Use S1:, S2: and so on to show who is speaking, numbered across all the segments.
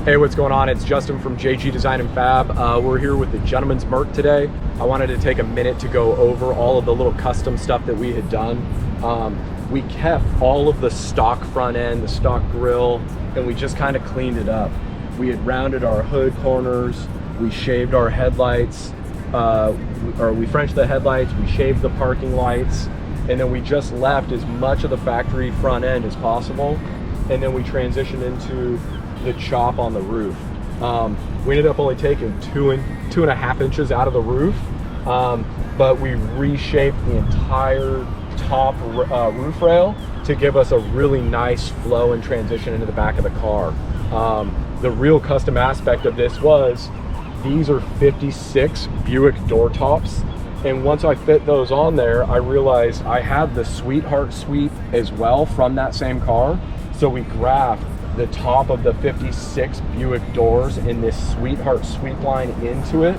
S1: Hey, what's going on? It's Justin from JG Design and Fab. We're here with the gentleman's Merc today. I wanted to take a minute to go over all of the little custom stuff that we had done. We kept all of the stock front end, the stock grille, and we just kind of cleaned it up. We had rounded our hood corners, we shaved our headlights, we Frenched the headlights, we shaved the parking lights, and then we just left as much of the factory front end as possible, and then we transitioned into the chop on the roof. We ended up only taking 2.5 inches out of the roof, but we reshaped the entire top roof rail to give us a really nice flow and transition into the back of the car. The real custom aspect of this was these are 56 Buick door tops, and once I fit those on there, I realized I had the Sweetheart sweep as well from that same car, so we graphed the top of the 56 Buick doors in this Sweetheart sweep line into it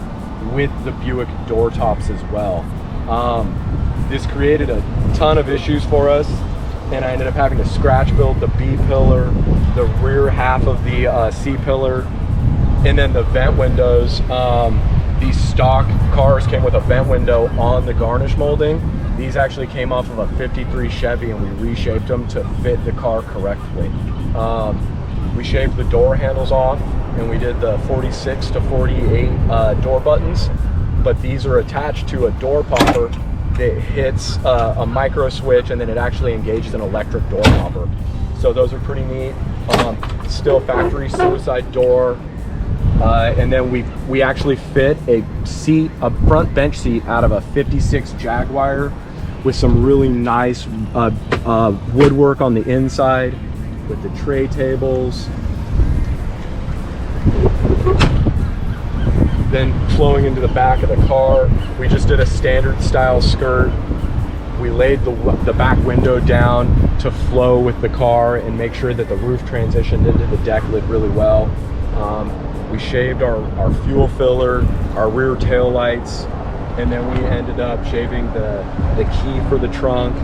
S1: with the Buick door tops as well. This created a ton of issues for us, and I ended up having to scratch build the B pillar, the rear half of the C pillar, and then the vent windows. These stock cars came with a vent window on the garnish molding. These actually came off of a 53 Chevy, and we reshaped them to fit the car correctly. We shaved the door handles off, and we did the 46 to 48 door buttons, but these are attached to a door popper that hits a micro switch, and then it actually engages an electric door popper. So those are pretty neat. Still factory suicide door. And then we actually fit a front bench seat out of a 56 Jaguar with some really nice woodwork on the inside with the tray tables. Then flowing into the back of the car, we just did a standard style skirt. We laid the back window down to flow with the car and make sure that the roof transitioned into the deck lid really well. We shaved our fuel filler, our rear tail lights, and then we ended up shaving the key for the trunk,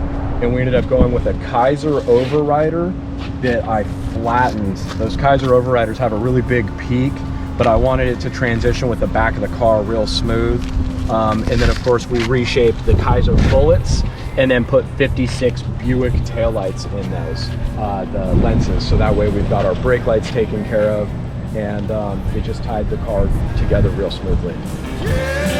S1: and we ended up going with a Kaiser overrider that I flattened. Those Kaiser overriders have a really big peak, but I wanted it to transition with the back of the car real smooth. And then of course we reshaped the Kaiser bullets and then put 56 Buick taillights in those, the lenses. So that way we've got our brake lights taken care of, and it just tied the car together real smoothly. Yeah!